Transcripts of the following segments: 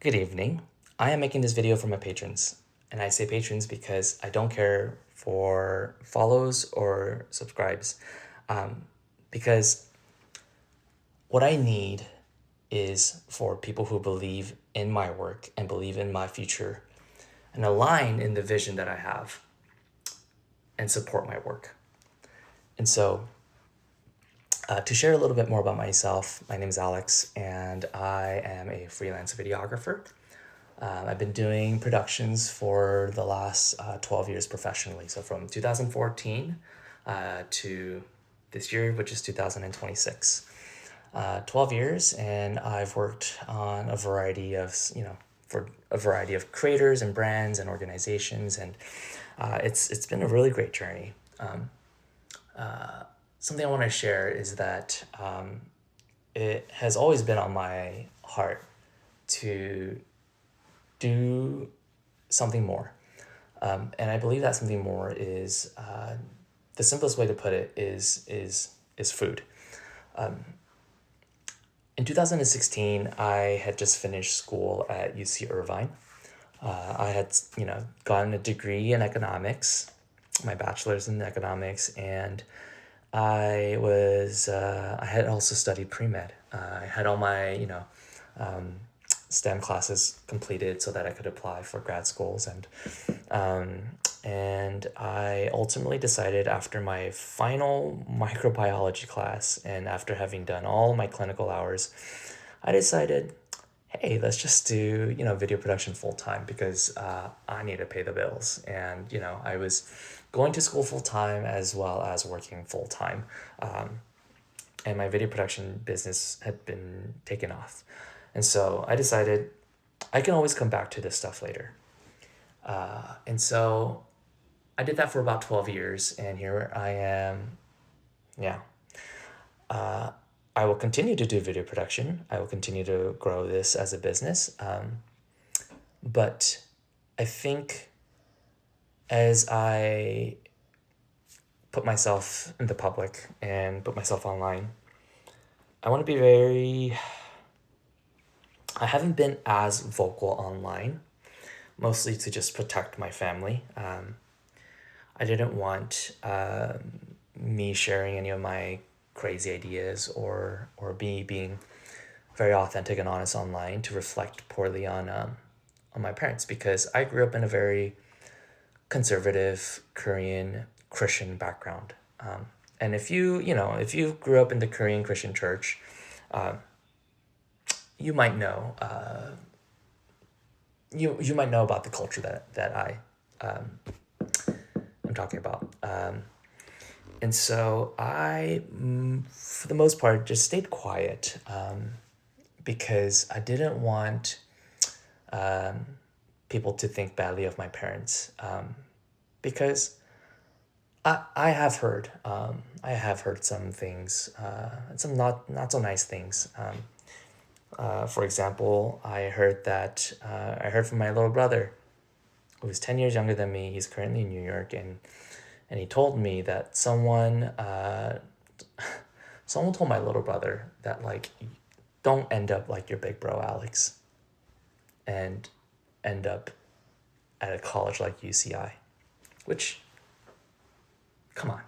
Good evening. I am making this video for my patrons. And I say patrons because I don't care for follows or subscribes. Because what I need is for people who believe in my work and believe in my future and align in the vision that I have and support my work. And so, to share a little bit more about myself, my name is Alex, and I am a freelance videographer. I've been doing productions for the last 12 years professionally. So from 2014 to this year, which is 2026. 12 years, and I've worked on a variety of, for a variety of creators and brands and organizations, and it's been a really great journey. Something I want to share is that it has always been on my heart to do something more. And I believe that something more is the simplest way to put it is food. In 2016, I had just finished school at UC Irvine. I had, gotten a degree in economics, my bachelor's in economics, and I had also studied pre-med. I had all my, STEM classes completed so that I could apply for grad schools, and I ultimately decided after my final microbiology class and after having done all my clinical hours, I decided, hey, let's just do video production full time because I need to pay the bills, and I was going to school full time as well as working full time, and my video production business had been taken off. And so I decided I can always come back to this stuff later. And so I did that for about 12 years, and here I am. Yeah. I will continue to do video production. I will continue to grow this as a business. But I think as I put myself in the public and put myself online, I want to be I haven't been as vocal online, mostly to just protect my family. I didn't want me sharing any of my crazy ideas or me being very authentic and honest online to reflect poorly on my parents, because I grew up in a very conservative Korean Christian background. And if you grew up in the Korean Christian church, you might know you might know about the culture that I am talking about. And so I, for the most part, just stayed quiet because I didn't want people to think badly of my parents, because I have heard some things, some not so nice things. For example, I heard from my little brother, who is 10 years younger than me. He's currently in New York, and he told me that someone told my little brother that, like, don't end up like your big bro Alex and end up at a college like UCI, which, come on.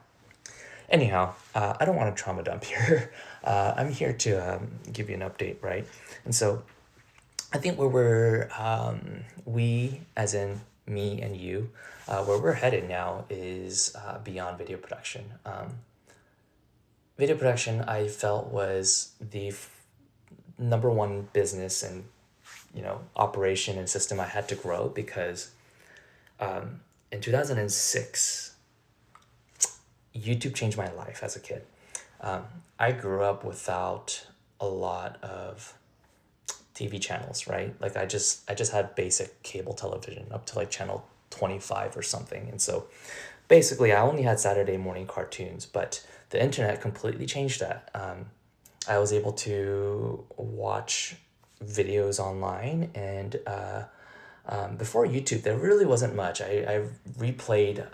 Anyhow, I don't want to trauma dump here. I'm here to give you an update, right? And so I think we, as in me and you, where we're headed now is beyond video production. Video production, I felt, was the number one business and operation and system I had to grow, because in 2006, YouTube changed my life as a kid. I grew up without a lot of TV channels, right? Like I just had basic cable television up to like channel 25 or something. And so basically I only had Saturday morning cartoons, but the internet completely changed that. I was able to watch videos online, and before YouTube, there really wasn't much. I replayed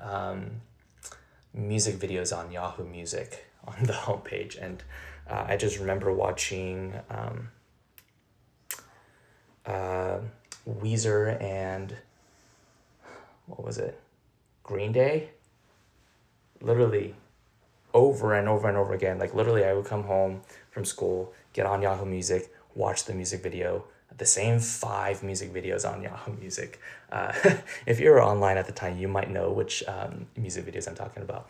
music videos on Yahoo Music on the homepage, and I just remember watching Weezer and what was it? Green Day. Literally over and over and over again. Like literally I would come home from school, get on Yahoo Music, watch the music video, the same 5 music videos on Yahoo Music. If you were online at the time, you might know which music videos I'm talking about.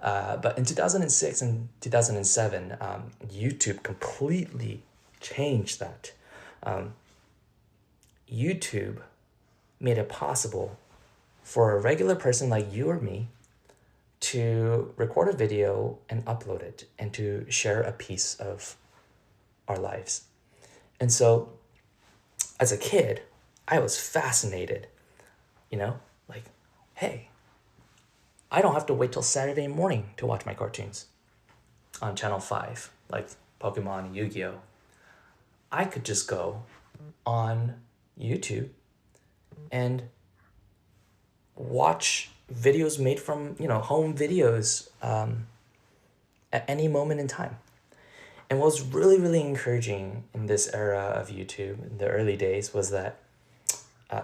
But in 2006 and 2007, YouTube completely changed that. YouTube made it possible for a regular person like you or me to record a video and upload it and to share a piece of our lives. And so as a kid, I was fascinated, like, hey, I don't have to wait till Saturday morning to watch my cartoons on Channel 5, like Pokemon, Yu-Gi-Oh! I could just go on YouTube and watch videos made from, home videos at any moment in time. And what was really, really encouraging in this era of YouTube in the early days was that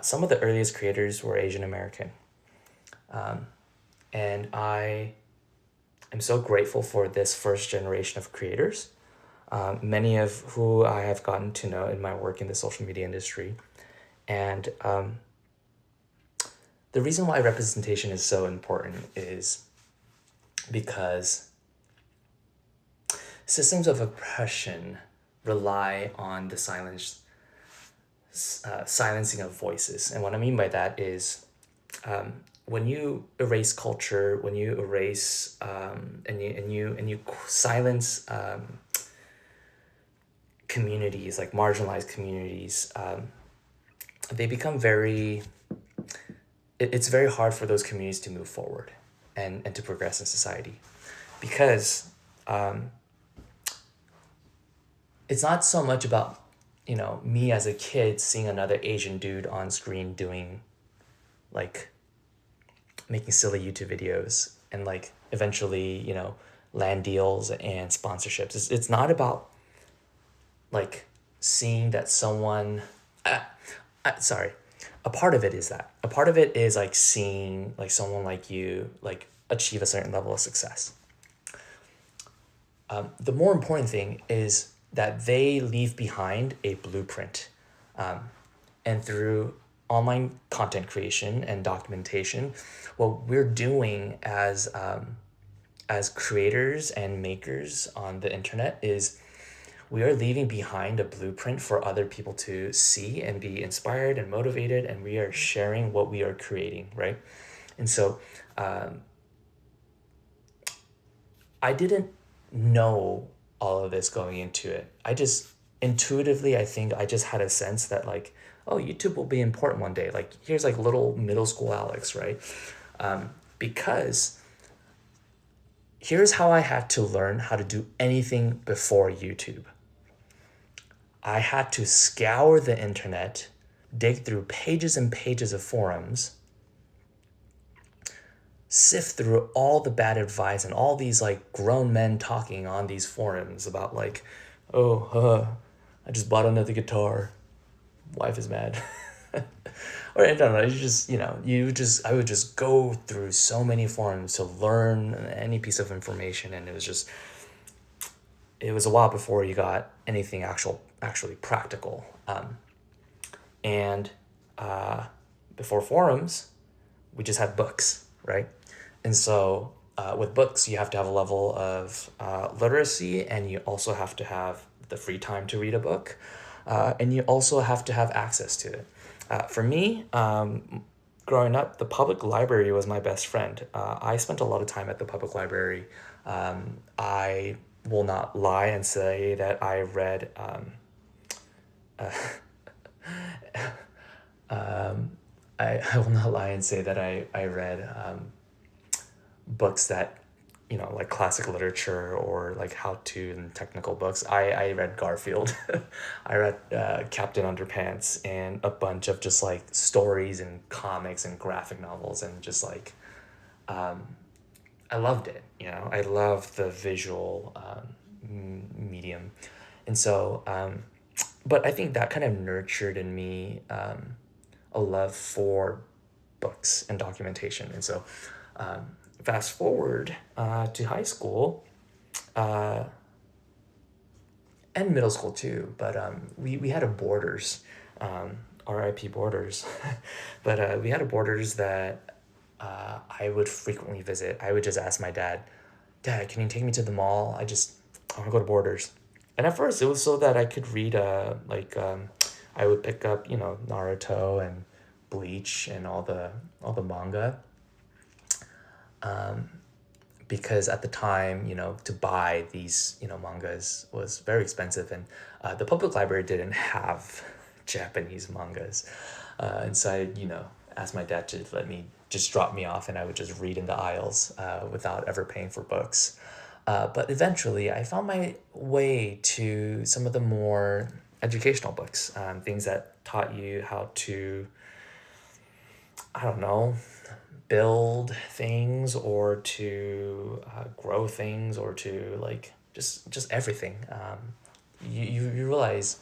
some of the earliest creators were Asian American. And I am so grateful for this first generation of creators, many of who I have gotten to know in my work in the social media industry. And the reason why representation is so important is because systems of oppression rely on the silencing of voices. And what I mean by that is when you erase culture, when you erase and you silence communities, like marginalized communities, they become it's very hard for those communities to move forward and to progress in society, because it's not so much about me as a kid seeing another Asian dude on screen doing, like, making silly YouTube videos and like eventually land deals and sponsorships. It's not about like seeing that someone sorry, a part of it is that. A part of it is like seeing like someone like you like achieve a certain level of success. The more important thing is that they leave behind a blueprint. And through online content creation and documentation, what we're doing as creators and makers on the internet is we are leaving behind a blueprint for other people to see and be inspired and motivated, and we are sharing what we are creating, right? And so I didn't know all of this going into it. I just intuitively, I think I just had a sense that like, oh, YouTube will be important one day. Like here's like little middle school Alex, right? Because here's how I had to learn how to do anything before YouTube. I had to scour the internet, dig through pages and pages of forums, sift through all the bad advice and all these like grown men talking on these forums about like, I just bought another guitar, wife is mad. Or I don't know, I would just go through so many forums to learn any piece of information, and it was a while before you got anything actually practical. And before forums, we just had books, right? And so with books, you have to have a level of literacy, and you also have to have the free time to read a book, and you also have to have access to it. For me, growing up, the public library was my best friend. I spent a lot of time at the public library. I will not lie and say that I read I will not lie and say that I read books that, like classic literature or like how-to and technical books. I read Garfield. I read Captain Underpants and a bunch of just like stories and comics and graphic novels, and just like I loved it. I loved the visual medium. And so but I think that kind of nurtured in me a love for books and documentation. And so fast forward to high school and middle school too, but we had a Borders, RIP Borders, but we had a Borders that I would frequently visit. I would just ask my dad, Dad, can you take me to the mall? I want to go to Borders. And at first it was so that I could read I would pick up, Naruto and Bleach and all the manga. Because at the time, to buy these, mangas was very expensive, and the public library didn't have Japanese mangas. And so I, asked my dad to let me just drop me off, and I would just read in the aisles without ever paying for books. But eventually, I found my way to some of the more educational books, things that taught you how to, I don't know, build things or to grow things or to like just everything. You realize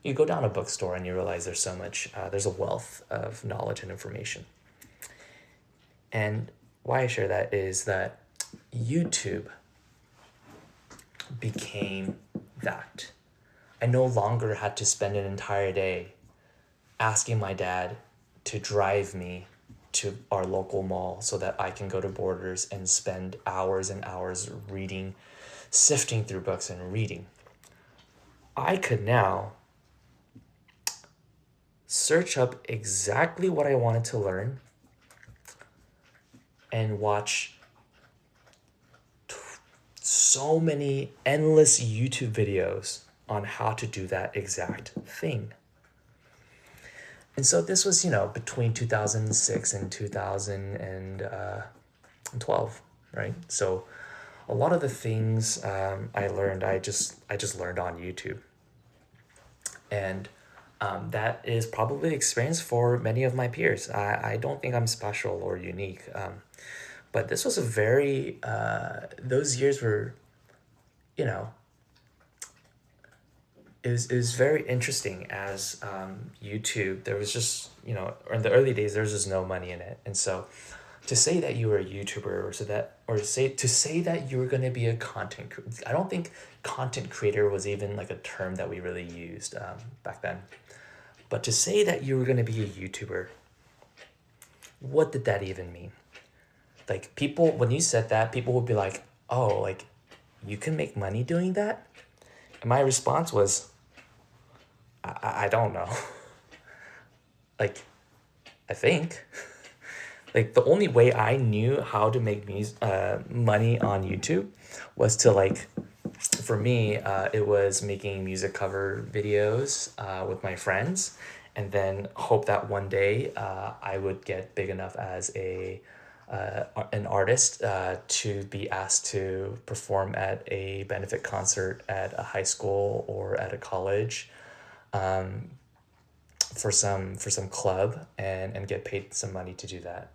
you go down a bookstore and you realize there's so much, there's a wealth of knowledge and information. And why I share that is that YouTube became that. I no longer had to spend an entire day asking my dad to drive me to our local mall so that I can go to Borders and spend hours and hours reading, sifting through books and reading. I could now search up exactly what I wanted to learn and watch so many endless YouTube videos on how to do that exact thing. And so this was, between 2006 and 2012, right? So a lot of the things I learned, I just learned on YouTube. And that is probably the experience for many of my peers. I don't think I'm special or unique. But this was a very, those years were, you know, it was very interesting as YouTube. There was just, or in the early days, there was just no money in it. And so to say that you were a YouTuber or to say that you were going to be a I don't think content creator was even like a term that we really used back then. But to say that you were going to be a YouTuber, what did that even mean? Like people, when you said that, people would be like, oh, like you can make money doing that? And my response was, I don't know. Like, I think. Like the only way I knew how to make money on YouTube was to like, for me, it was making music cover videos with my friends, and then hope that one day I would get big enough as an artist to be asked to perform at a benefit concert at a high school or at a college, for some club, and get paid some money to do that.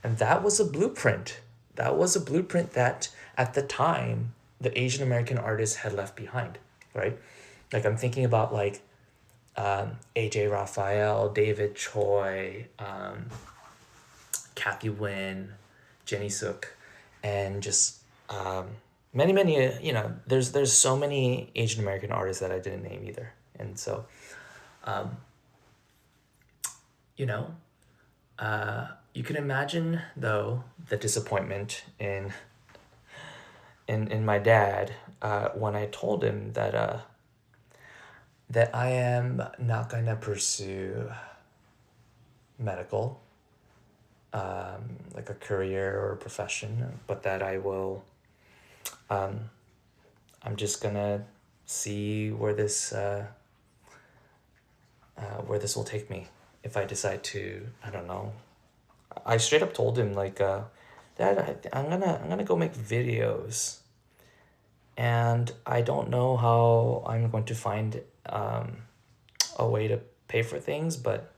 And that was a blueprint. That was a blueprint that at the time the Asian American artists had left behind, right? Like I'm thinking about like AJ Raphael, David Choi, Kathy Wynn, Jenny Suk, and just many, there's so many Asian American artists that I didn't name either. And so, you know, you can imagine though the disappointment in my dad when I told him that I am not gonna pursue medical, like a career or a profession, but that I will, I'm just gonna see where this will take me if I decide to, I don't know. I straight up told him like, Dad, I'm gonna go make videos, and I don't know how I'm going to find a way to pay for things, but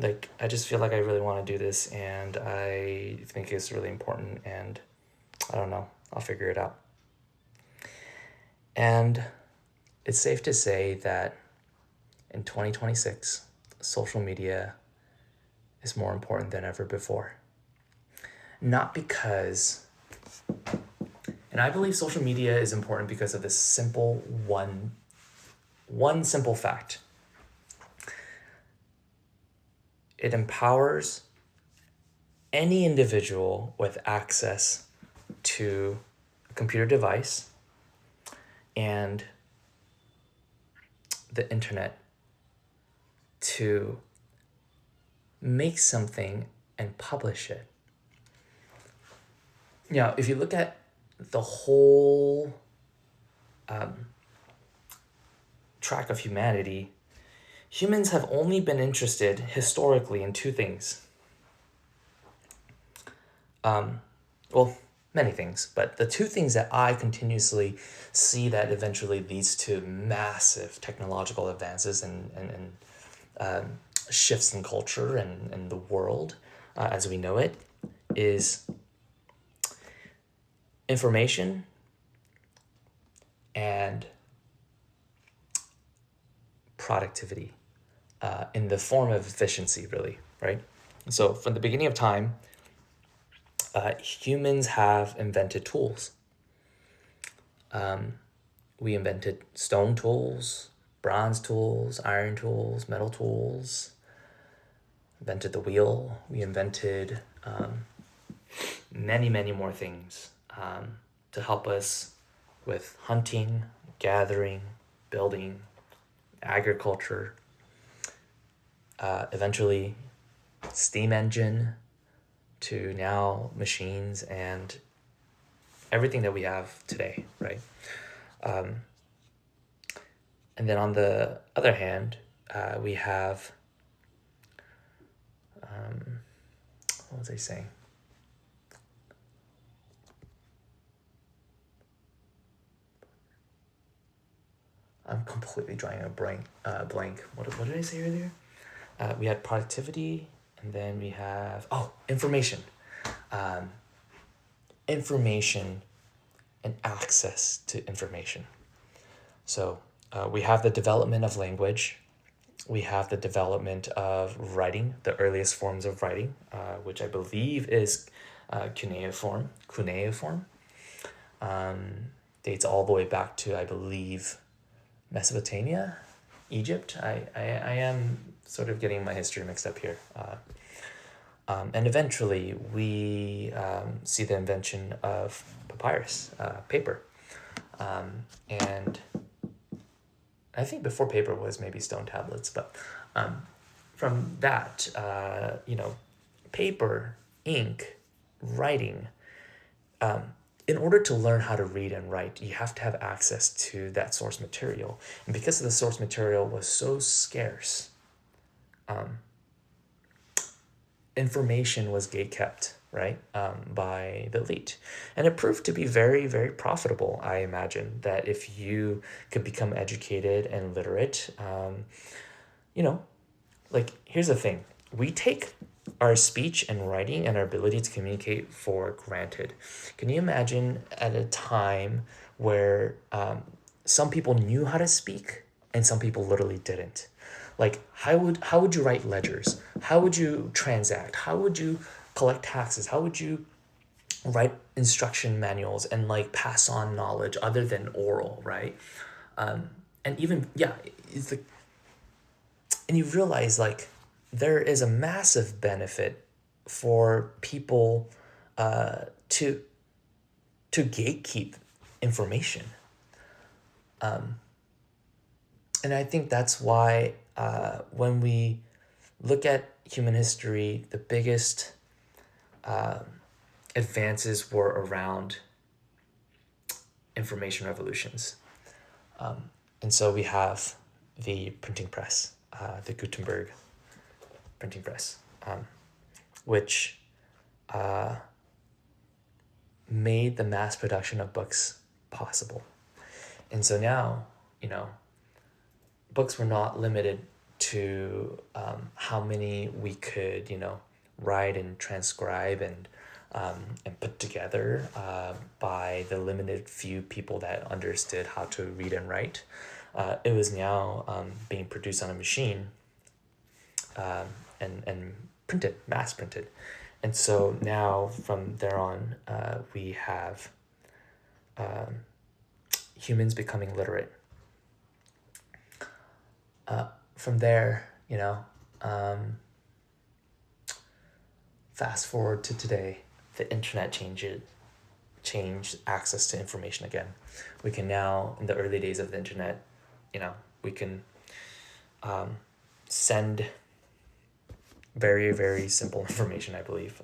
like I just feel like I really want to do this, and I think it's really important, and I don't know, I'll figure it out. And it's safe to say that in 2026, social media is more important than ever before. Not because, and I believe social media is important because of this simple one simple fact. It empowers any individual with access to a computer device and the internet to make something and publish it. Now, if you look at the whole track of humanity, humans have only been interested historically in two things. Well, many things, but the two things that I continuously see that eventually leads to massive technological advances and shifts in culture and the world as we know it is information and productivity in the form of efficiency, really, right? So from the beginning of time, humans have invented tools. We invented stone tools, bronze tools, iron tools, metal tools, invented the wheel. We invented many more things to help us with hunting, gathering, building, agriculture, eventually steam engine, to now machines and everything that we have today, right? And then on the other hand, we have, what was I saying? I'm completely drawing a blank. What did I say earlier? We had productivity, and then we have, information. Information and access to information. So we have the development of language. We have the development of writing, the earliest forms of writing, which I believe is cuneiform. Dates all the way back to, I believe, Mesopotamia, Egypt. I am sort of getting my history mixed up here. And eventually we see the invention of papyrus, paper. And I think before paper was maybe stone tablets, but from that, paper, ink, writing, in order to learn how to read and write, you have to have access to that source material. And because the source material was so scarce, information was gatekept, right, by the elite. And it proved to be very, very profitable, I imagine, that if you could become educated and literate, here's the thing. We take our speech and writing and our ability to communicate for granted. Can you imagine at a time where some people knew how to speak and some people literally didn't? Like, how would you write ledgers? How would you transact? How would you collect taxes? How would you write instruction manuals and pass on knowledge other than oral, right? And even, it's like, and you realize there is a massive benefit for people to gatekeep information. And I think that's why when we look at human history, the biggest advances were around information revolutions. And so we have the printing press, the Gutenberg printing press, which made the mass production of books possible. And so now, books were not limited to how many we could, write and transcribe and put together by the limited few people that understood how to read and write. it was now being produced on a machine, and printed, mass printed. And so now from there on, we have humans becoming literate. From there, fast forward to today, the internet changed access to information again. We can now, in the early days of the internet, we can send very, very simple information, I believe,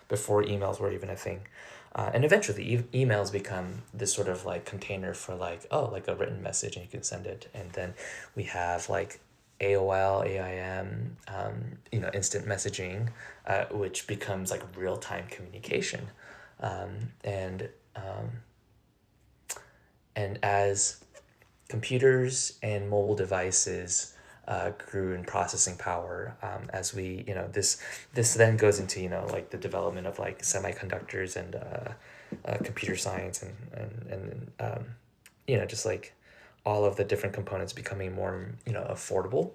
before emails were even a thing. And eventually emails become this sort of like container for like a written message, and you can send it. And then we have like AOL, AIM, instant messaging, which becomes like real-time communication. And as computers and mobile devices grew in processing power, as we, this then goes into, like the development of like semiconductors and computer science, and just like all of the different components becoming more, affordable.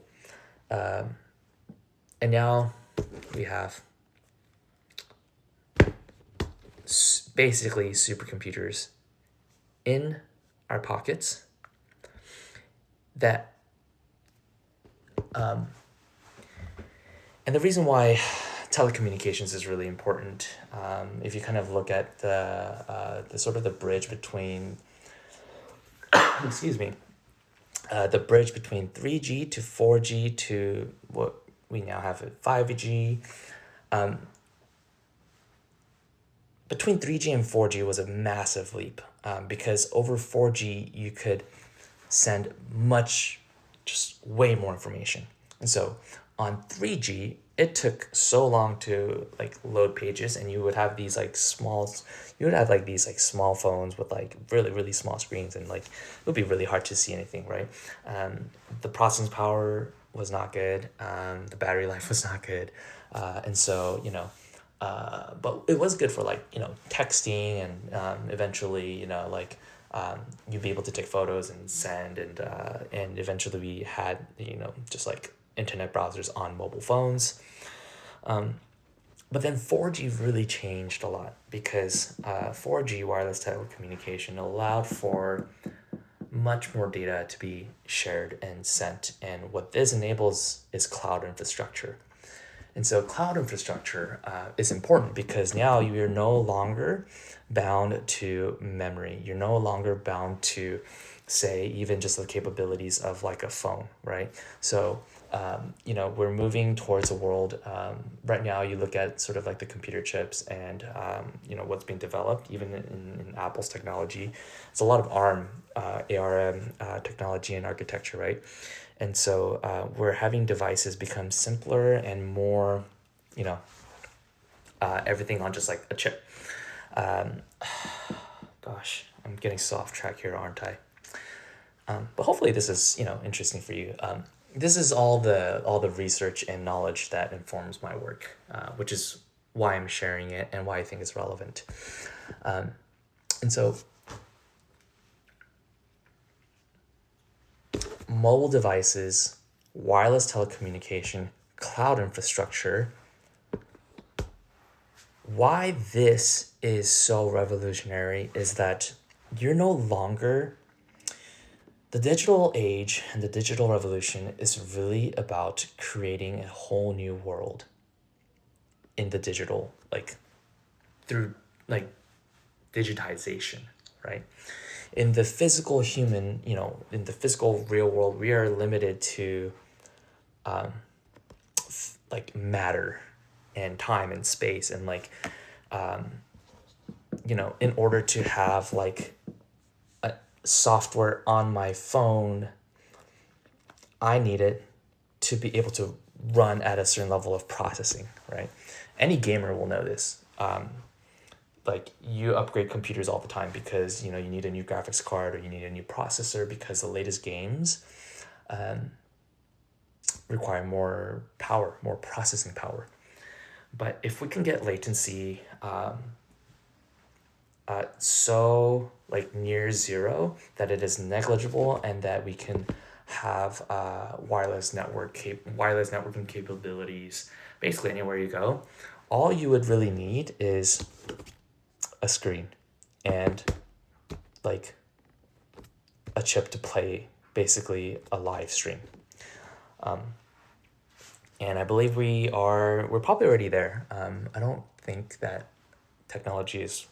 And now we have basically supercomputers in our pockets that and the reason why telecommunications is really important, if you kind of look at the sort of the bridge between excuse me, the bridge between 3G to 4G to what we now have at 5G. Between 3G and 4G was a massive leap, because over 4G you could send just way more information. And so on 3G, it took so long to like load pages, and you would have these like small phones with like really, really small screens, and like it would be really hard to see anything, right? The processing power was not good. The battery life was not good. And so, but it was good for like, texting, and eventually, you'd be able to take photos and send, and eventually we had, just like internet browsers on mobile phones. But then 4G really changed a lot, because 4G wireless telecommunication allowed for much more data to be shared and sent. And what this enables is cloud infrastructure. And so cloud infrastructure is important, because now you're no longer bound to memory. You're no longer bound to, say, even just the capabilities of like a phone, right? So, we're moving towards a world, right now you look at sort of like the computer chips and, what's being developed, even in Apple's technology. It's a lot of ARM technology and architecture, right? And so we're having devices become simpler and more, everything on just like a chip. Gosh, I'm getting so off track here, aren't I? But hopefully this is, interesting for you. This is all the research and knowledge that informs my work, which is why I'm sharing it and why I think it's relevant. And so mobile devices, wireless telecommunication, cloud infrastructure. Why this is so revolutionary is that you're no longer, the digital age and the digital revolution is really about creating a whole new world in the digital, like through like digitization, right? In the physical human, in the physical real world, we are limited to like matter and time and space, and like, in order to have like a software on my phone, I need it to be able to run at a certain level of processing, right? Any gamer will know this. Like you upgrade computers all the time because, you need a new graphics card, or you need a new processor, because the latest games require more power, more processing power. But if we can get latency so like near zero that it is negligible, and that we can have wireless networking capabilities basically anywhere you go. All you would really need is a screen and like a chip to play basically a live stream. And I believe we're probably already there. I don't think that technology is,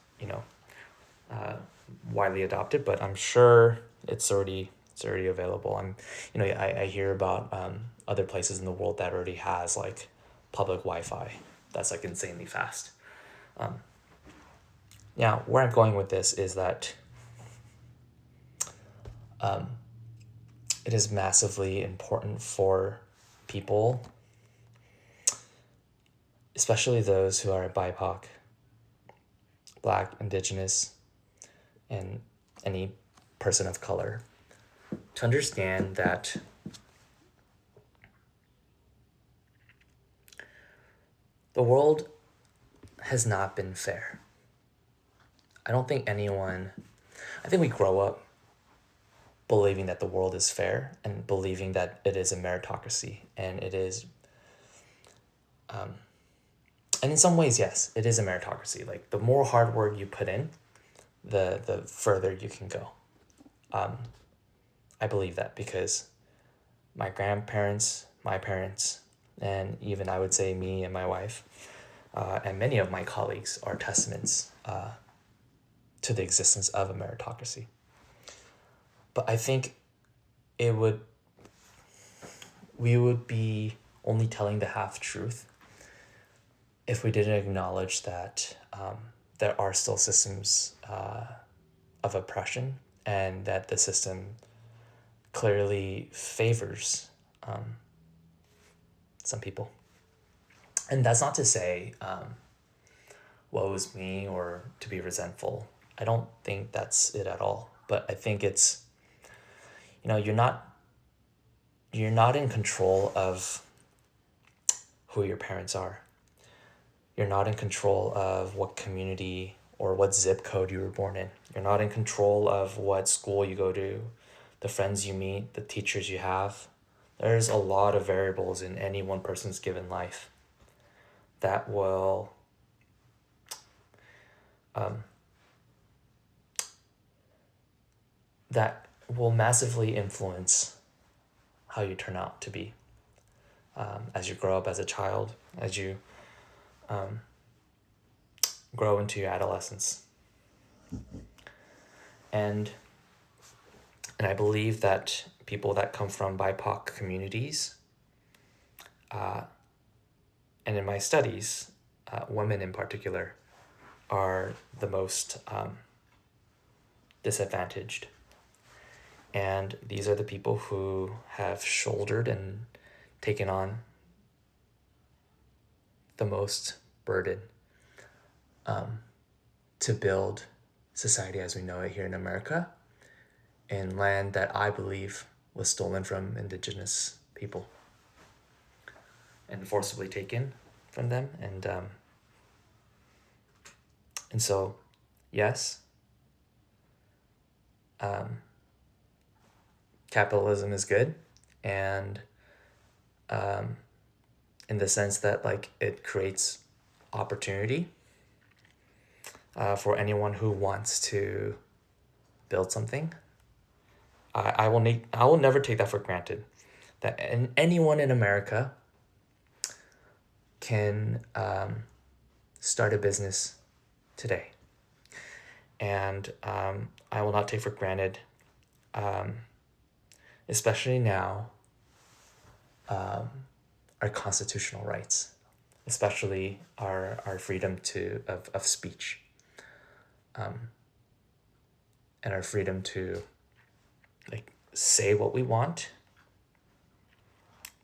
widely adopted, but I'm sure it's already available. I hear about other places in the world that already has like public Wi-Fi that's like insanely fast. Now, where I'm going with this is that it is massively important for people, especially those who are BIPOC, Black, Indigenous, and any person of color, to understand that the world has not been fair. I think we grow up believing that the world is fair and believing that it is a meritocracy, and it is, and in some ways, yes, it is a meritocracy. Like the more hard work you put in, the further you can go. I believe that because my grandparents, my parents, and even I would say me and my wife, and many of my colleagues are testaments to the existence of a meritocracy. But I think it would we would be only telling the half truth if we didn't acknowledge that there are still systems of oppression, and that the system clearly favors some people. And that's not to say woe is me or to be resentful. I don't think that's it at all. But I think it's, you're not in control of who your parents are. You're not in control of what community or what zip code you were born in. You're not in control of what school you go to, the friends you meet, the teachers you have. There's a lot of variables in any one person's given life that will massively influence how you turn out to be as you grow up as a child, as you grow into your adolescence. And I believe that people that come from BIPOC communities, and in my studies, women in particular, are the most disadvantaged. And these are the people who have shouldered and taken on the most burden to build society as we know it here in America, in land that I believe was stolen from indigenous people and forcibly taken from them. And so, yes, capitalism is good, and in the sense that like it creates opportunity for anyone who wants to build something. I will never take that for granted, that anyone in America can start a business today. And I will not take for granted, especially now, our constitutional rights, especially our freedom of speech, and our freedom to like say what we want,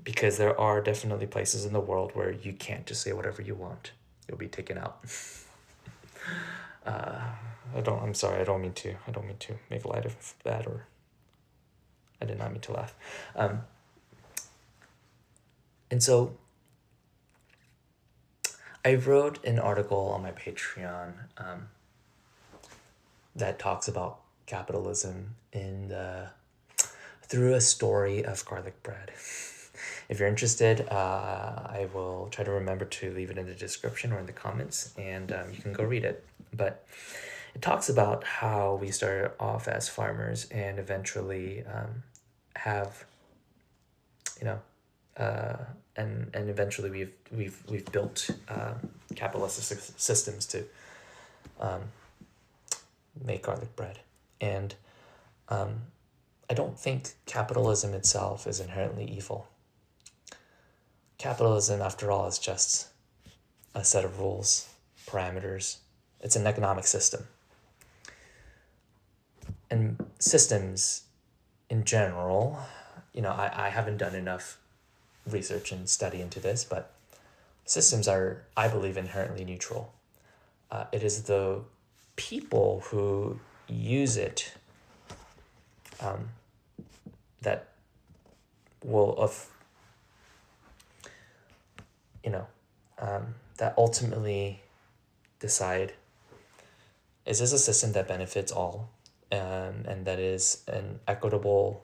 because there are definitely places in the world where you can't just say whatever you want. You'll be taken out. I'm sorry, I don't mean to make light of that, or I did not mean to laugh. And so I wrote an article on my Patreon that talks about capitalism through a story of garlic bread. If you're interested, I will try to remember to leave it in the description or in the comments, and you can go read it. But it talks about how we started off as farmers and eventually have, you know, and eventually we've built capitalistic systems to make garlic bread. And I don't think capitalism itself is inherently evil. Capitalism, after all, is just a set of rules, parameters. It's an economic system. And systems in general, I haven't done enough research and study into this, but systems are, I believe, inherently neutral. It is the people who use it that will that ultimately decide, is this a system that benefits all, and that is an equitable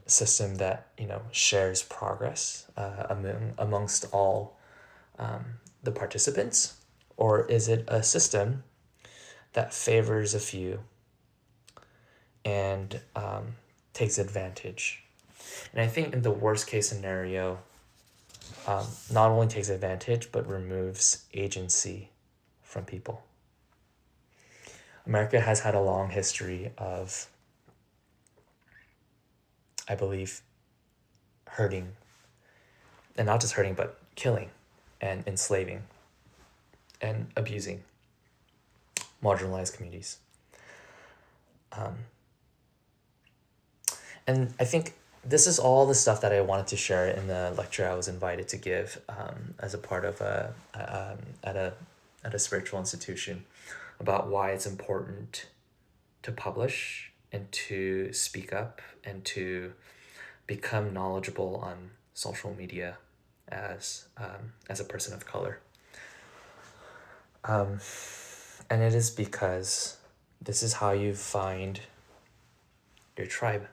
system that shares progress amongst all the participants, or is it a system that favors a few and takes advantage? And I think in the worst case scenario, not only takes advantage but removes agency from people. America has had a long history of, I believe, hurting, and not just hurting, but killing and enslaving and abusing marginalized communities. And I think this is all the stuff that I wanted to share in the lecture I was invited to give as a part of at a spiritual institution, about why it's important to publish and to speak up and to become knowledgeable on social media as a person of color. And it is because this is how you find your tribe.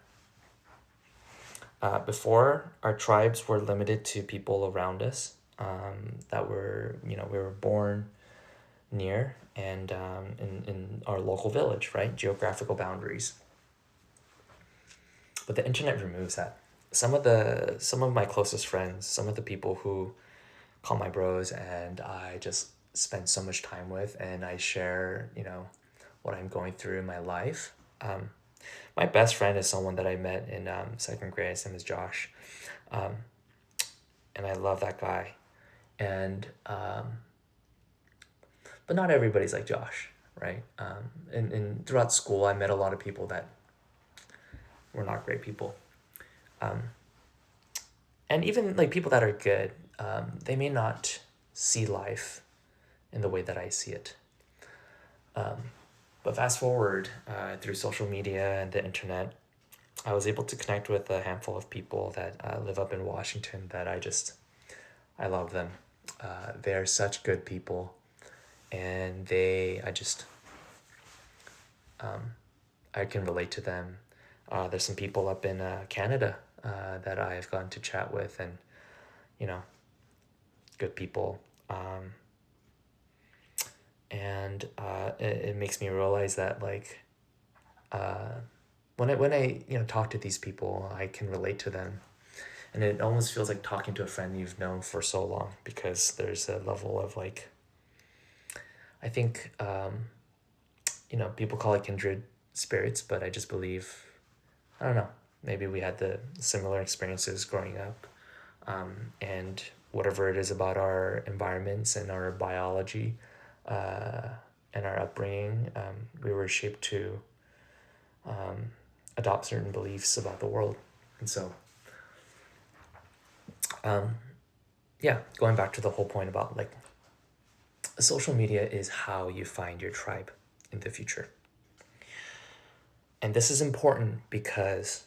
Before, our tribes were limited to people around us that were, we were born near, and in our local village, right? Geographical boundaries. But the internet removes that. Some of my closest friends, some of the people who call my bros and I just spend so much time with, and I share, what I'm going through in my life. My best friend is someone that I met in second grade. His name is Josh. And I love that guy. And but not everybody's like Josh, right? And throughout school, I met a lot of people that were not great people. And even like people that are good, they may not see life in the way that I see it. But fast forward through social media and the internet, I was able to connect with a handful of people that live up in Washington that I love them. They're such good people, and I can relate to them. There's some people up in Canada that I have gotten to chat with, and good people. And it makes me realize that when I talk to these people, I can relate to them, and it almost feels like talking to a friend you've known for so long, because there's a level of I think people call it kindred spirits, but I just believe, I don't know, maybe we had the similar experiences growing up, and whatever it is about our environments and our biology and our upbringing, we were shaped to adopt certain beliefs about the world. And so going back to the whole point about social media is how you find your tribe in the future. And this is important because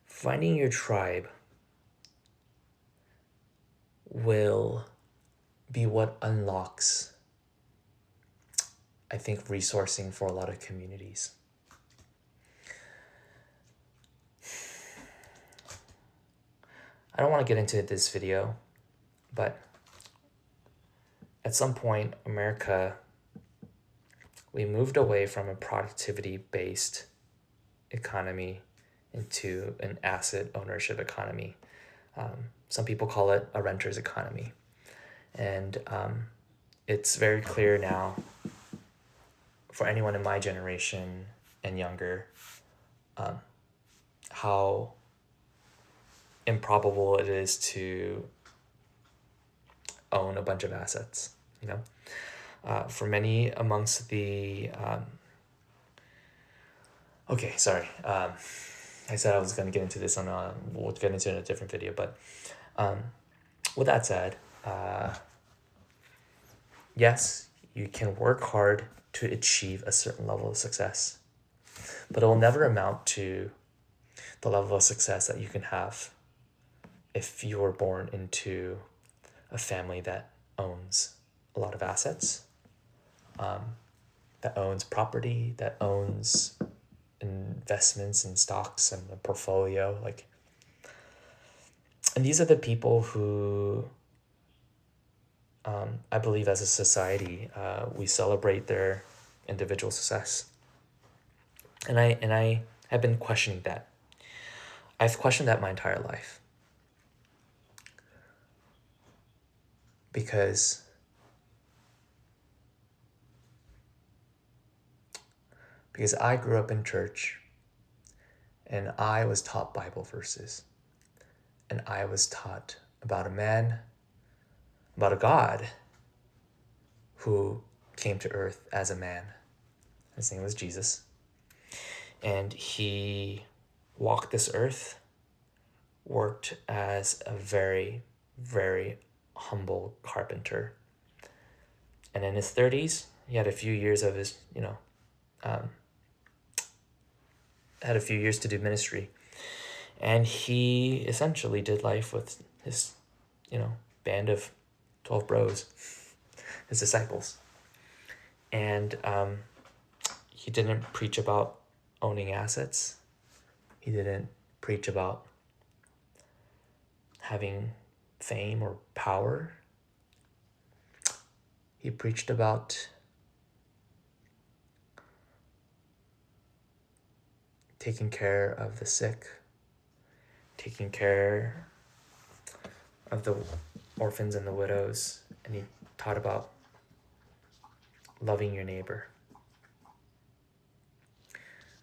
finding your tribe will be what unlocks I think, resourcing for a lot of communities. I don't want to get into this video, but at some point, America, we moved away from a productivity-based economy into an asset ownership economy. Some people call it a renter's economy. And it's very clear now for anyone in my generation and younger how improbable it is to own a bunch of assets, you know? For many amongst the... okay, sorry. I said I was going to get into this we'll get into it in a different video, but with that said, yes, you can work hard to achieve a certain level of success, but it will never amount to the level of success that you can have if you were born into a family that owns a lot of assets, that owns property, that owns investments and stocks and a portfolio. And these are the people who I believe as a society we celebrate their individual success. And I have been questioning that. I've questioned that my entire life. Because I grew up in church and I was taught Bible verses. And I was taught about a man, about a God who came to earth as a man. His name was Jesus. And he walked this earth, worked as a very, very humble carpenter. And in his 30s, he had a few years of his, had a few years to do ministry. And he essentially did life with his, band of 12 bros, his disciples. And he didn't preach about owning assets. He didn't preach about having fame or power. He preached about taking care of the sick, taking care of the orphans and the widows, and he taught about loving your neighbor.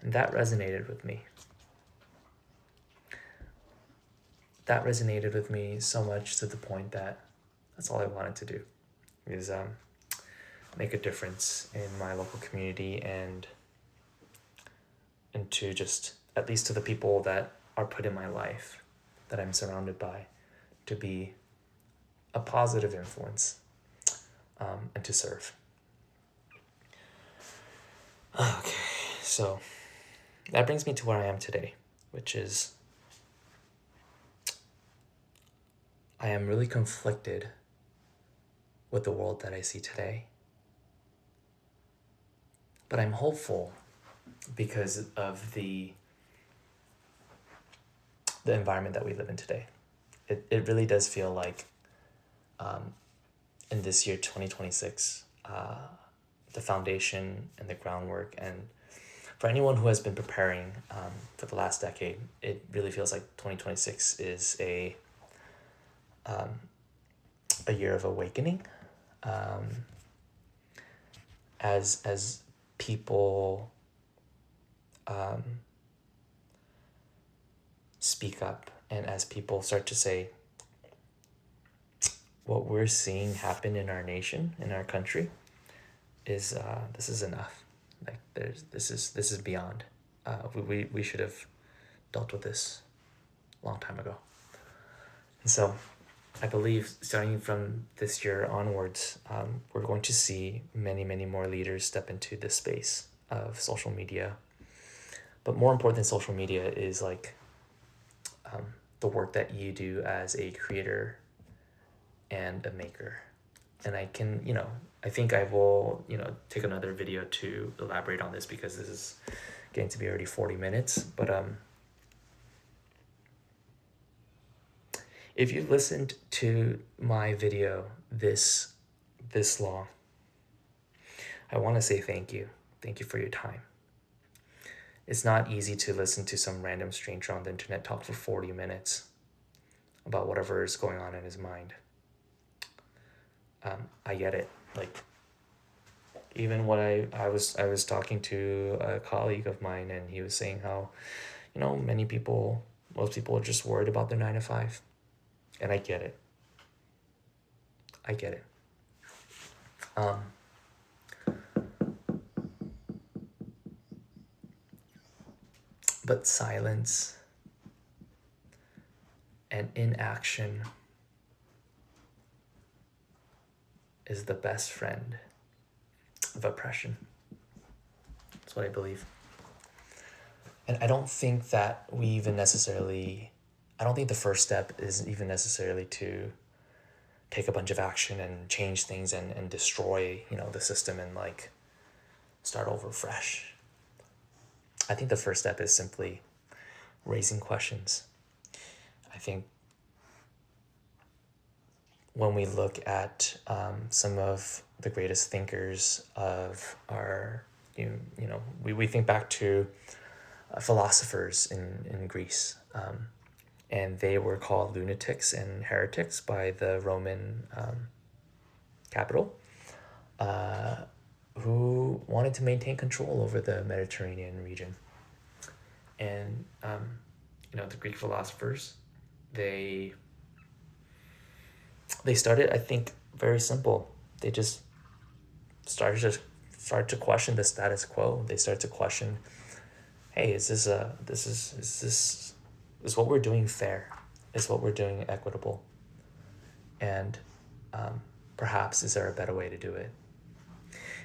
And that resonated with me. That resonated with me so much to the point that that's all I wanted to do, is make a difference in my local community and to just, at least to the people that are put in my life, that I'm surrounded by, to be a positive influence and to serve. Okay, so that brings me to where I am today, which is I am really conflicted with the world that I see today. But I'm hopeful because of the environment that we live in today. It really does feel like in this year, 2026, the foundation and the groundwork, and for anyone who has been preparing for the last decade, it really feels like 2026 is a year of awakening. As people speak up, and as people start to say, what we're seeing happen in our nation, in our country, is this is enough. Like this is beyond. We should have dealt with this a long time ago. And so I believe starting from this year onwards, we're going to see many, many more leaders step into this space of social media. But more important than social media is the work that you do as a creator and a maker. And I can, I think I will, take another video to elaborate on this, because this is getting to be already 40 minutes. But if you've listened to my video this long, I want to say thank you. Thank you for your time. It's not easy to listen to some random stranger on the internet talk for 40 minutes about whatever is going on in his mind. I get it. Like, even what I was talking to a colleague of mine, and he was saying how, most people are just worried about their 9 to 5. And I get it. I get it. But silence and inaction is the best friend of oppression. That's what I believe. And I don't think that I don't think the first step is even necessarily to take a bunch of action and change things and destroy, the system and like start over fresh. I think the first step is simply raising questions. I think when we look at some of the greatest thinkers of our, we think back to philosophers in Greece, and they were called lunatics and heretics by the Roman capital, who wanted to maintain control over the Mediterranean region. And the Greek philosophers, they started, I think, very simple. They just started to question the status quo. They started to question, hey, is what we're doing fair? Is what we're doing equitable? And perhaps is there a better way to do it?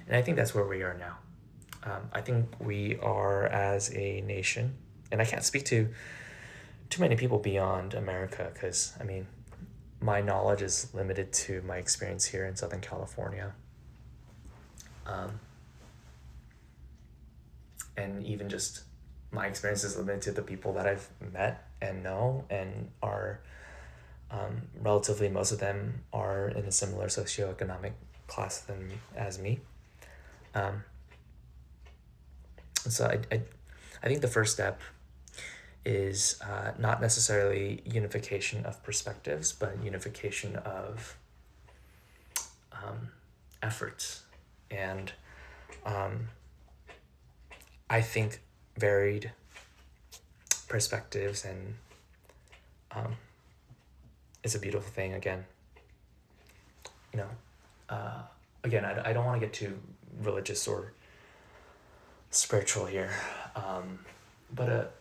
And I think that's where we are now. I think we are, as a nation, and I can't speak to too many people beyond America, because my knowledge is limited to my experience here in Southern California. And even just my experience is limited to the people that I've met and know and are relatively, most of them are in a similar socioeconomic class as me. So I think the first step is not necessarily unification of perspectives, but unification of efforts. And I think varied perspectives and is a beautiful thing. Again, again, I don't want to get too religious or spiritual here, but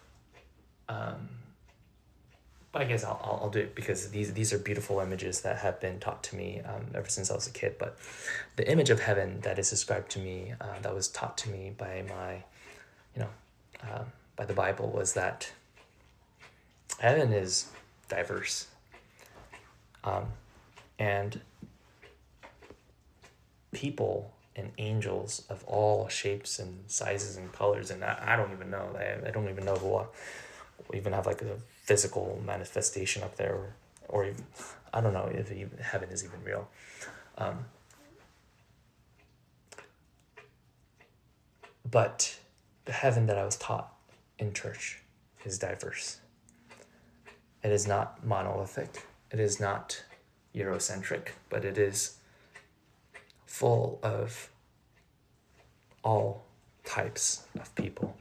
I guess I'll do it, because these are beautiful images that have been taught to me ever since I was a kid. But the image of heaven that is described to me, that was taught to me by my, by the Bible, was that heaven is diverse, and people and angels of all shapes and sizes and colors, and I don't even know. I don't even know who even have like a physical manifestation up there, or even, I don't know if even heaven is even real. But the heaven that I was taught in church is diverse. It is not monolithic. It is not Eurocentric, but it is full of all types of people.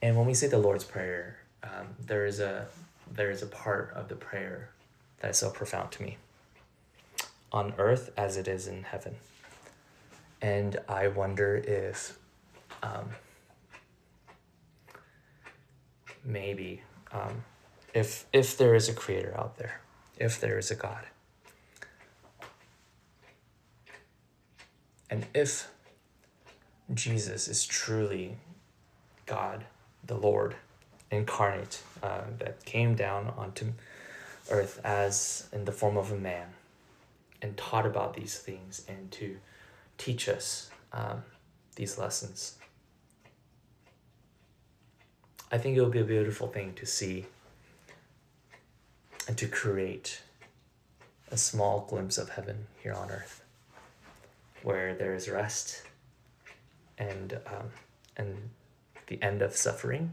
And when we say the Lord's Prayer, there is a part of the prayer that is so profound to me. On earth as it is in heaven. And I wonder if maybe if there is a creator out there, if there is a God, and if Jesus is truly God, the Lord incarnate, that came down onto earth as in the form of a man, and taught about these things and to teach us these lessons. I think it would be a beautiful thing to see and to create a small glimpse of heaven here on earth, where there is rest and the end of suffering.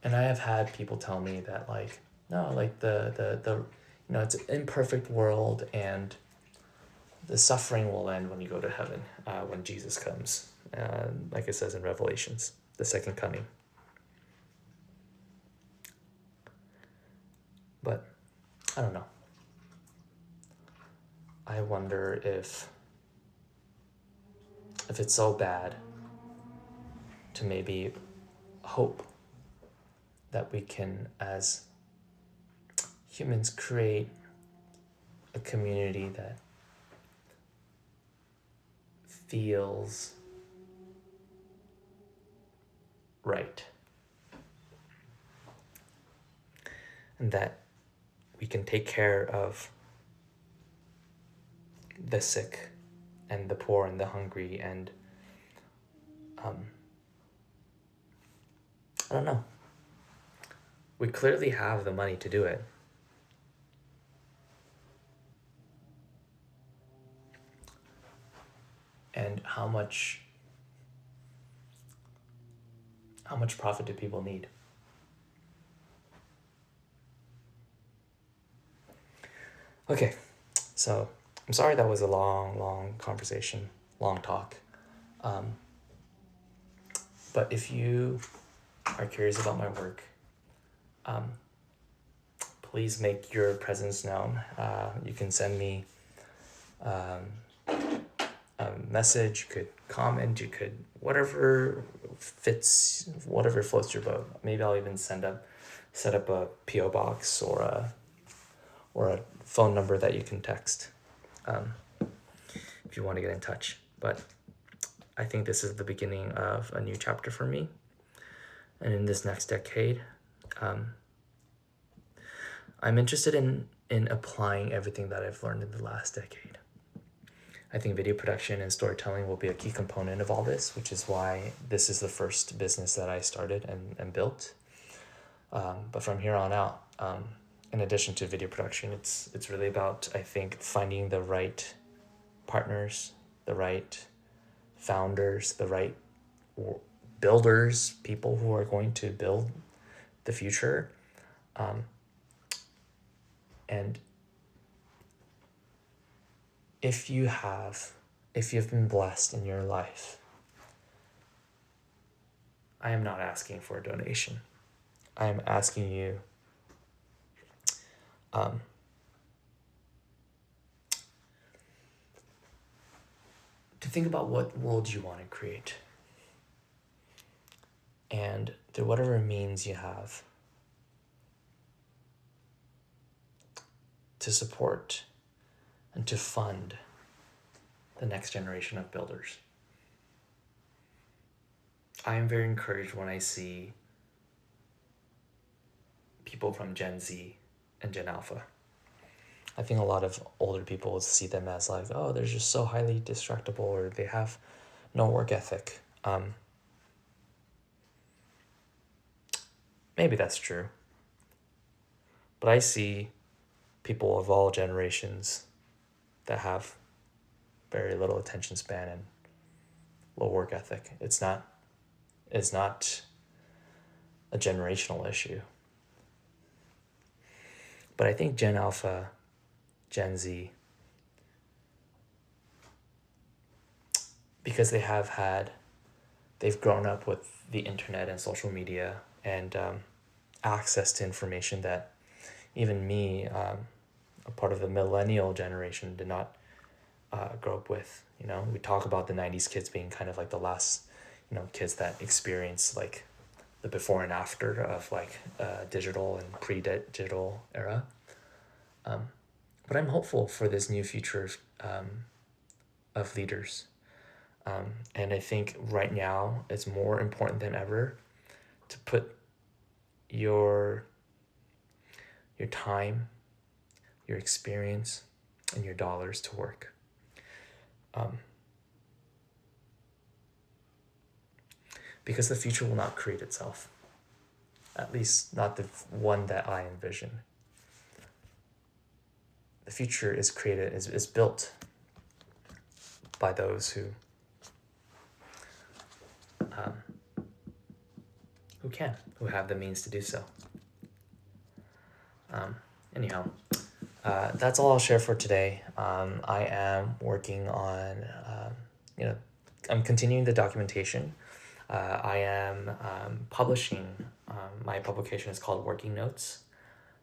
And I have had people tell me that, like, no, like the it's an imperfect world and the suffering will end when you go to heaven, when Jesus comes, like it says in Revelations, the second coming. But I don't know. I wonder if it's so bad to maybe hope that we can, as humans, create a community that feels right, and that we can take care of the sick and the poor and the hungry, and I don't know. We clearly have the money to do it. And how much profit do people need? Okay, so I'm sorry that was a long conversation, long talk. But if you are curious about my work, please make your presence known. You can send me a message, you could comment, you could, whatever floats your boat. Maybe I'll even set up a PO box or a phone number that you can text if you want to get in touch. But I think this is the beginning of a new chapter for me. And in this next decade, I'm interested in applying everything that I've learned in the last decade. I think video production and storytelling will be a key component of all this, which is why this is the first business that I started and built. But from here on out, in addition to video production, it's really about, I think, finding the right partners, the right founders, the right builders, people who are going to build the future. And if you've been blessed in your life, I am not asking for a donation. I am asking you to think about what world you want to create. And through whatever means you have, to support and to fund the next generation of builders. I am very encouraged when I see people from Gen Z and Gen Alpha. I think a lot of older people see them as like, oh, they're just so highly distractible, or they have no work ethic. Maybe that's true. But I see people of all generations that have very little attention span and low work ethic. It's not a generational issue. But I think Gen Alpha, Gen Z, because they've grown up with the internet and social media and access to information that even me, a part of the millennial generation, did not grow up with. We talk about the 90s kids being kind of like the last, kids that experienced like the before and after of like digital and pre-digital era. But I'm hopeful for this new future of leaders. And I think right now it's more important than ever to put your your time, your experience, and your dollars to work. Because the future will not create itself, at least not the one that I envision. The future is created, is built by those who have the means to do so. Anyhow, that's all I'll share for today. I am working on, I'm continuing the documentation. I am publishing. My publication is called Working Notes,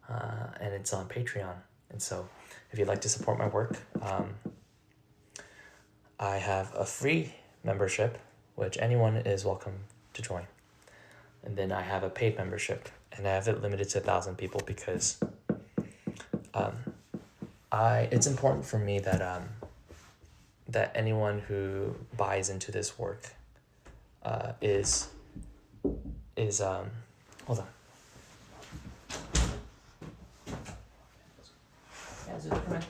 and it's on Patreon. And so if you'd like to support my work, I have a free membership, which anyone is welcome to join. And then I have a paid membership, and I have it limited to 1,000 people because it's important for me that that anyone who buys into this work is hold on. Yeah, is it different?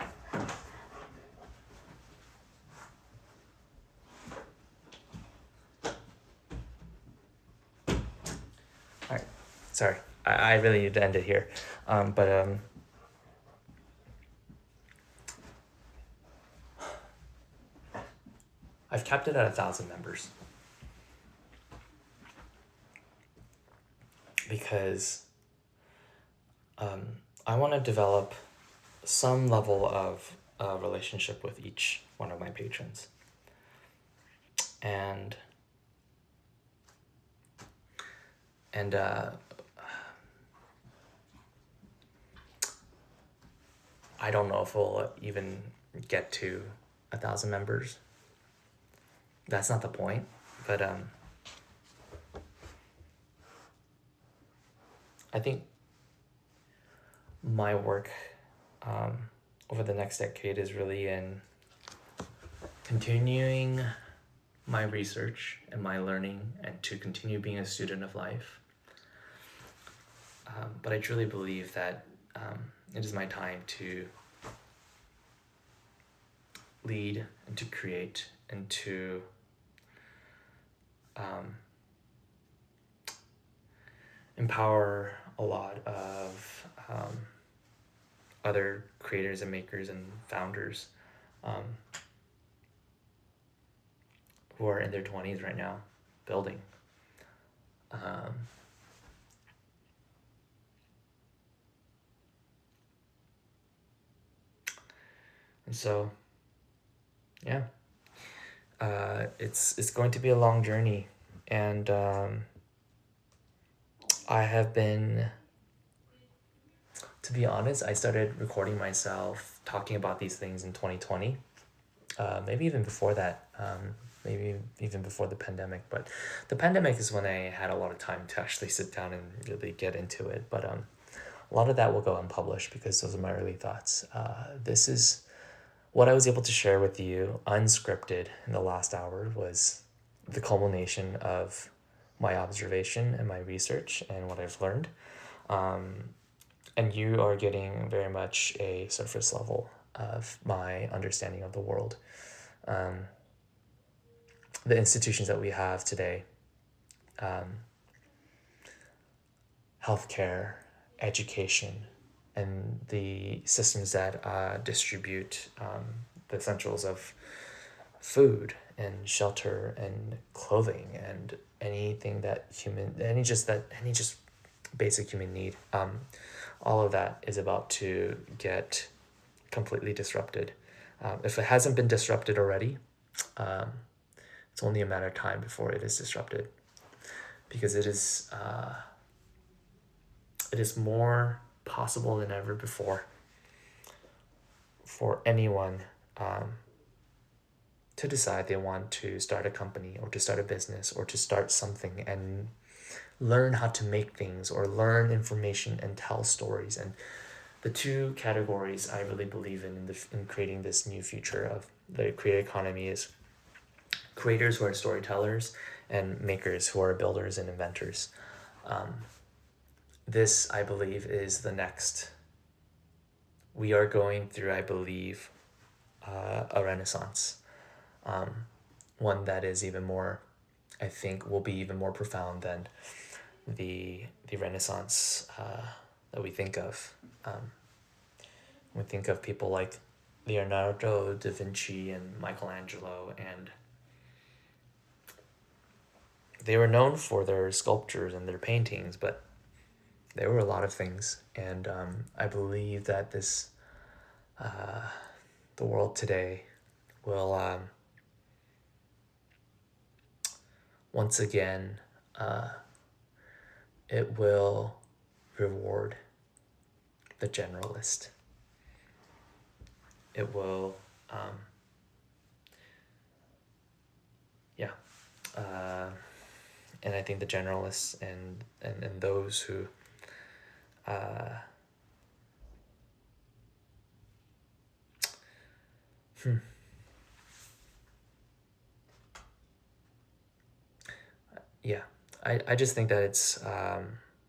All right, sorry, I really need to end it here, but I've kept it at 1,000 members because I want to develop some level of relationship with each one of my patrons. And I don't know if we'll even get to 1,000 members. That's not the point, but I think my work over the next decade is really in continuing my research and my learning and to continue being a student of life. But I truly believe that it is my time to lead and to create and to empower a lot of other creators and makers and founders who are in their 20s right now building. And so, yeah, it's going to be a long journey, and I have been, to be honest, I started recording myself talking about these things in 2020, maybe even before that, maybe even before the pandemic, but the pandemic is when I had a lot of time to actually sit down and really get into it, but a lot of that will go unpublished because those are my early thoughts. This is what I was able to share with you unscripted in the last hour was the culmination of my observation and my research and what I've learned. And you are getting very much a surface level of my understanding of the world. The institutions that we have today, healthcare, education, and the systems that distribute the essentials of food and shelter and clothing and anything that any just basic human need, all of that is about to get completely disrupted. If it hasn't been disrupted already, it's only a matter of time before it is disrupted, because it is more possible than ever before for anyone to decide they want to start a company or to start a business or to start something and learn how to make things or learn information and tell stories. And the two categories I really believe in creating this new future of the creator economy is creators who are storytellers and makers who are builders and inventors. This, I believe, is the next we are going through, I believe, a renaissance. One that is even more, I think, will be even more profound than the Renaissance that we think of. We think of people like Leonardo da Vinci and Michelangelo, and they were known for their sculptures and their paintings, but there were a lot of things. And I believe that the world today will once again, it will reward the generalist. It will, yeah. And I think the generalists and those who yeah, I just think that it's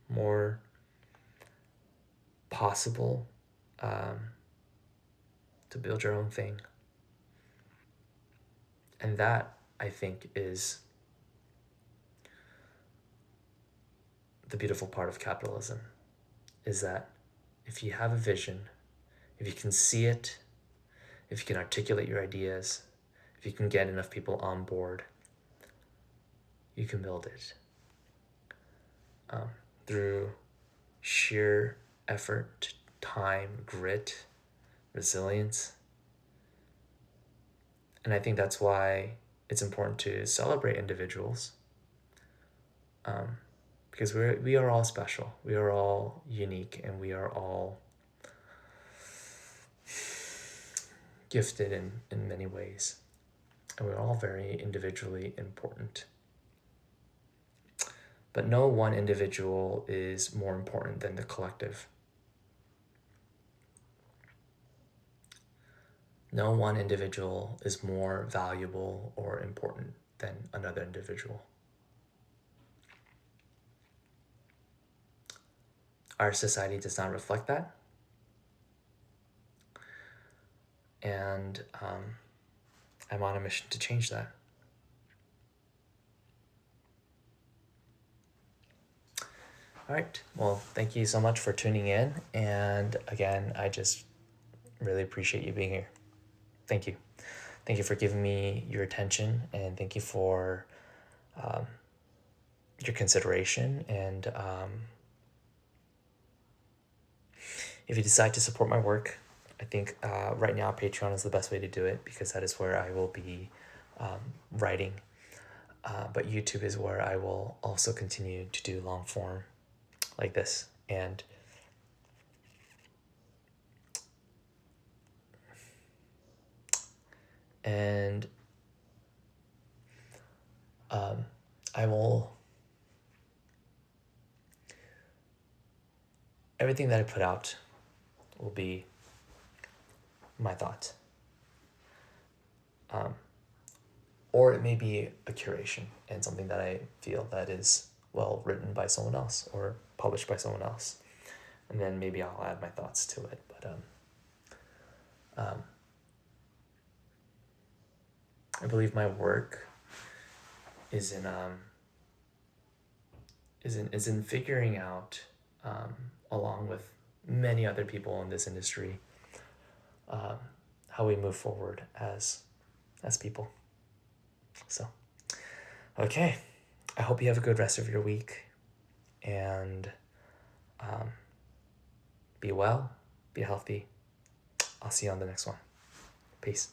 more possible to build your own thing. And that, I think, is the beautiful part of capitalism, is that if you have a vision, if you can see it, if you can articulate your ideas, if you can get enough people on board, you can build it through sheer effort, time, grit, resilience. And I think that's why it's important to celebrate individuals, because we are all special, we are all unique, and we are all gifted in many ways, and we're all very individually important. But no one individual is more important than the collective. No one individual is more valuable or important than another individual. Our society does not reflect that. And I'm on a mission to change that. All right. Well, thank you so much for tuning in. And again, I just really appreciate you being here. Thank you. Thank you for giving me your attention, and thank you for your consideration. And if you decide to support my work, I think right now Patreon is the best way to do it, because that is where I will be writing. But YouTube is where I will also continue to do long form like this. And I will, everything that I put out will be my thoughts. Or it may be a curation and something that I feel that is well written by someone else or published by someone else. And then maybe I'll add my thoughts to it. But I believe my work is in figuring out, along with many other people in this industry, how we move forward as people. So, okay, I hope you have a good rest of your week, and be well, be healthy. I'll see you on the next one. Peace.